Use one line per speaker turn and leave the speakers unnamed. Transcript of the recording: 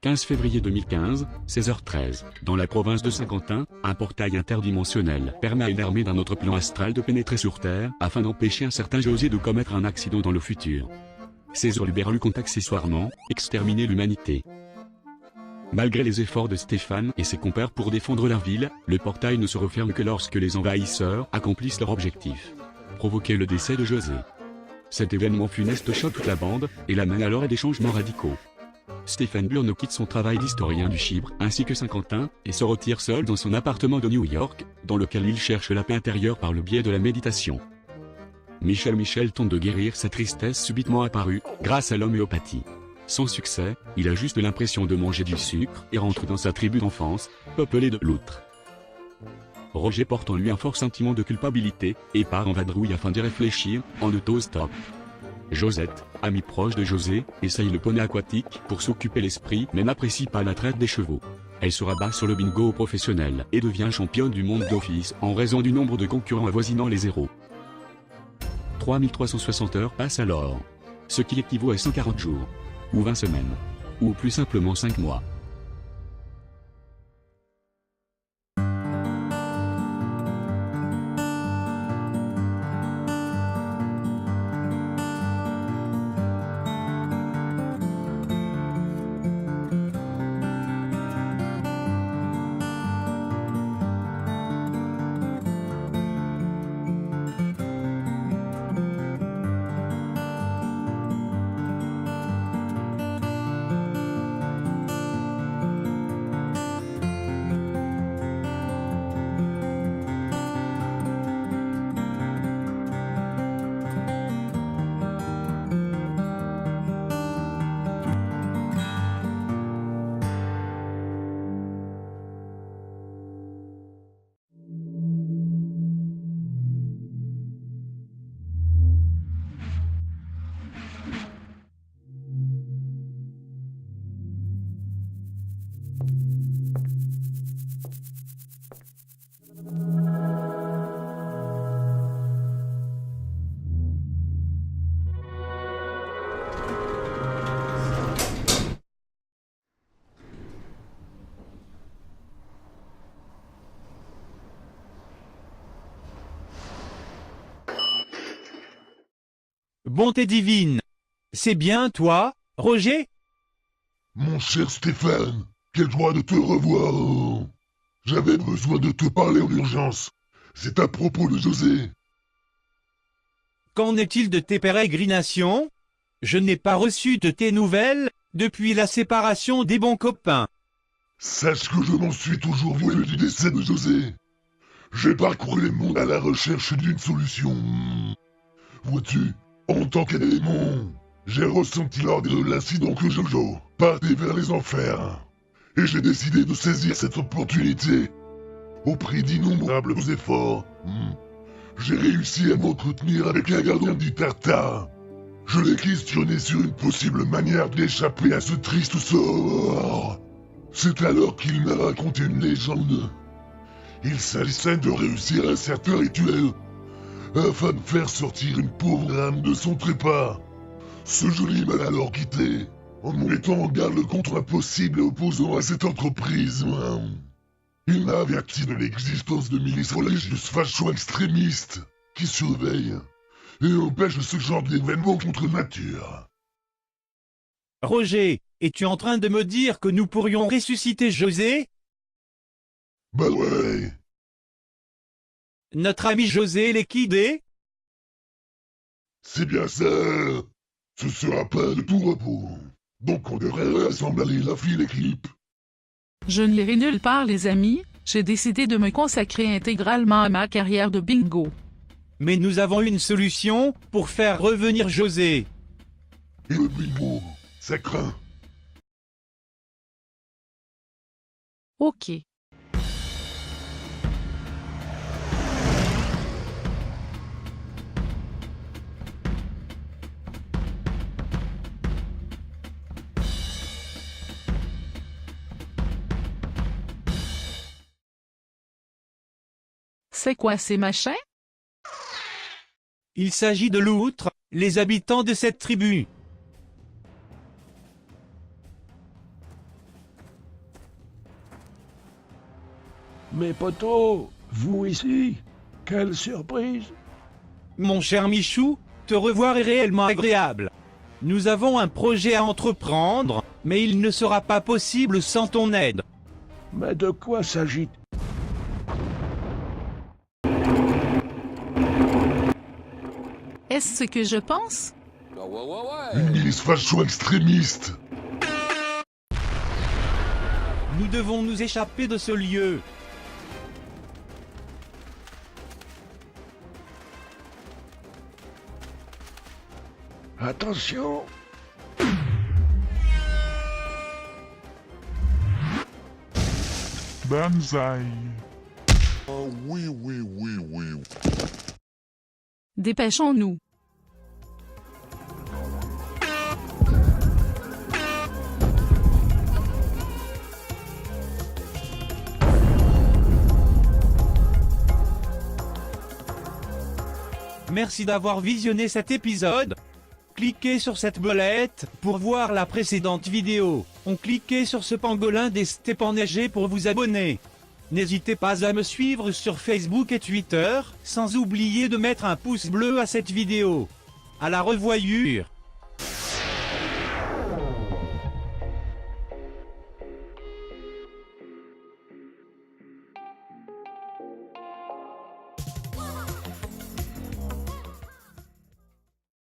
15 février 2015, 16h13, dans la province de Saint-Quentin, un portail interdimensionnel permet à une armée d'un autre plan astral de pénétrer sur Terre afin d'empêcher un certain José de commettre un accident dans le futur. Ces hurluberlus comptent accessoirement exterminer l'humanité. Malgré les efforts de Stéphane et ses compères pour défendre la ville, le portail ne se referme que lorsque les envahisseurs accomplissent leur objectif. Provoquer le décès de José. Cet événement funeste choque toute la bande, et l'amène alors à des changements radicaux. Stéphane Burno quitte son travail d'historien du Chypre ainsi que Saint-Quentin, et se retire seul dans son appartement de New York, dans lequel il cherche la paix intérieure par le biais de la méditation. Michel tente de guérir sa tristesse subitement apparue, grâce à l'homéopathie. Sans succès, il a juste l'impression de manger du sucre et rentre dans sa tribu d'enfance, peuplée de loutres. Roger porte en lui un fort sentiment de culpabilité, et part en vadrouille afin d'y réfléchir, en autostop. Josette, amie proche de José, essaye le poney aquatique pour s'occuper l'esprit mais n'apprécie pas la traite des chevaux. Elle se rabat sur le bingo professionnel et devient championne du monde d'office en raison du nombre de concurrents avoisinant les 0. 3360 heures passent alors. Ce qui équivaut à 140 jours. Ou 20 semaines. Ou plus simplement 5 mois.
Bonté divine. C'est bien toi, Roger?
Mon cher Stéphane, quelle joie de te revoir. J'avais besoin de te parler en urgence. C'est à propos de José.
Qu'en est-il de tes pérégrinations? Je n'ai pas reçu de tes nouvelles depuis la séparation des bons copains.
Sache que je m'en suis toujours voulu du décès de José. J'ai parcouru les mondes à la recherche d'une solution. Vois-tu, en tant qu'élément, j'ai ressenti lors de l'incident que Jojo partait vers les enfers. Et j'ai décidé de saisir cette opportunité. Au prix d'innombrables efforts, j'ai réussi à m'entretenir avec un gardien du Tartare. Je l'ai questionné sur une possible manière d'échapper à ce triste sort. C'est alors qu'il m'a raconté une légende. Il s'agissait de réussir un certain rituel afin de faire sortir une pauvre âme de son trépas. Ce joli m'a alors quitté, en me mettant en garde contre un possible opposant à cette entreprise. Il m'a averti de l'existence de milices religieuses facho-extrémistes qui surveillent et empêchent ce genre d'événements contre nature.
Roger, es-tu en train de me dire que nous pourrions ressusciter José?
Bah ouais.
Notre ami José liquidé?
C'est bien ça. Ce sera pas de tout repos. Donc on devrait rassembler la fine équipe.
Je ne l'irai nulle part, les amis. J'ai décidé de me consacrer intégralement à ma carrière de bingo.
Mais nous avons une solution pour faire revenir José.
Et le bingo, ça craint.
Ok. C'est quoi ces machins?
Il s'agit de l'outre, les habitants de cette tribu.
Mes potos, vous ici? Quelle surprise!
Mon cher Michou, te revoir est réellement agréable. Nous avons un projet à entreprendre, mais il ne sera pas possible sans ton aide.
Mais de quoi s'agit-il?
Est-ce ce que je pense?
Une milice facho-extrémiste.
Nous devons nous échapper de ce lieu.
Attention!
Banzai.
Oh oui, oui, oui, oui.
Dépêchons-nous.
Merci d'avoir visionné cet épisode. Cliquez sur cette belette pour voir la précédente vidéo. Cliquez sur ce pangolin des steppes enneigées pour vous abonner. N'hésitez pas à me suivre sur Facebook et Twitter, sans oublier de mettre un pouce bleu à cette vidéo. À la revoyure.